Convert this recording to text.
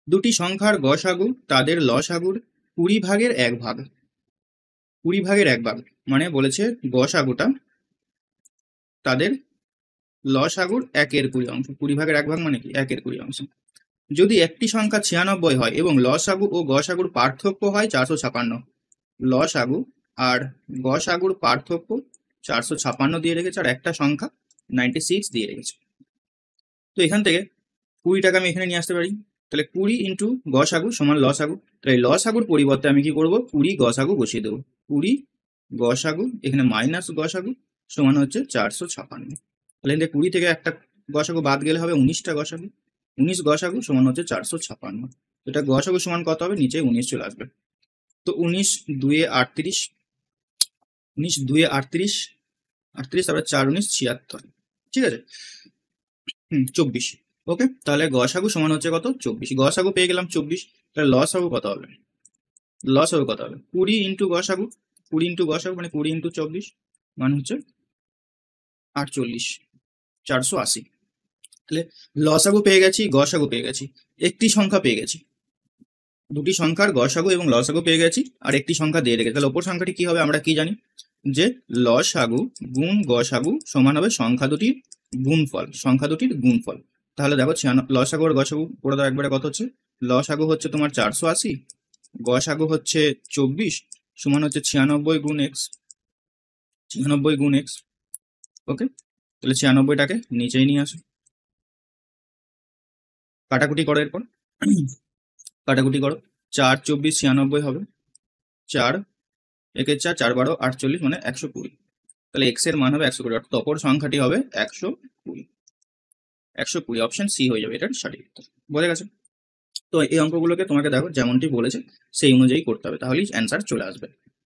দুটি সংখ্যার গসাগু তাদের লসাগুর 20 ভাগের 1 ভাগ। 20 ভাগের 1 ভাগ মানে বলেছে গসাগুটা তাদের লসাগুর 1/20 অংশ। 20 ভাগের 1 ভাগ মানে কি 1/20 অংশ। যদি একটি সংখ্যা 96 হয় এবং লসাগু ও গসাগুর পার্থক্য হয় 456, লসাগু আর গসাগুর পার্থক্য 456 দিয়ে রেখেছে, আর একটা সংখ্যা 96 দিয়ে রেখেছে। তো এখান থেকে 20টাকে আমি এখানে নিয়ে আসতে পারি। তাহলে 20 ইন্টু গসাগু সমান লসাগু। তাহলে লসাগুর পরিবর্তে আমি কি করব, 20 গসাগু বসিয়ে দেবো। 20 গসাগু এখানে মাইনাস গসাগু সমান হচ্ছে 456। তাহলে এখানে 20 থেকে একটা গসাগু বাদ গেলে হবে 19টা গসাগু। 19 গসাগু সমান হচ্ছে 456। এটা গসাগু সমান কত হবে, নিচে 19 চলে আসবে। তো 19 2 38, 19 2 38, 38 তারপরে 4 19 76, ঠিক আছে। 24। ওকে, তাহলে গসাগু সমান হচ্ছে কত, 24। গসাগু পেয়ে গেলাম 24। তাহলে লসাগু কত হবে, লসাগু কত হবে 20 ইন্টু গসাগু। 20 ইন্টু গসাগু মানে 20 ইন্টু 24 মানে হচ্ছে 48, 480। তাহলে লসাগু পেয়ে গেছি, গসাগু পেয়ে গেছি, একটি সংখ্যা পেয়ে গেছি। দুটি সংখ্যার গসাগু এবং লসাগু পেয়ে গেছি, আর একটি সংখ্যা দিয়ে রেখেছি। তাহলে ওপর সংখ্যাটি কি হবে, আমরা কি জানি যে লসাগু গুণ গসাগু সমান হবে সংখ্যা দুটির গুণফল, সংখ্যা দুটির গুণফল। তাহলে দেখো লসাগু আর গসাগু করে দাও একবারে, কত হচ্ছে, লসাগু হচ্ছে তোমার 480, গসাগু হচ্ছে 24 সমান হচ্ছে 96 গুণ এক্স, 96 গুণ এক্স। ওকে, তাহলে 96টাকে নিচেই নিয়ে আসো, কাটাকুটি করো এরপর। কাটাকুটি করো, 4 24 96 হবে, 4 একে 4 4 12 48 মানে 120। তাহলে এক্স এর মান হবে 120, অর্থাৎ অপর সংখ্যাটি হবে 120। 120 অপশন সি হয়ে যাবে এটার সঠিক উত্তর। বোঝা গেছে? তো এই অঙ্কগুলোকে তোমাকে দেখো যেমনটি বলেছে সেই অনুযায়ী করতে হবে, তাহলেই অ্যান্সার চলে আসবে।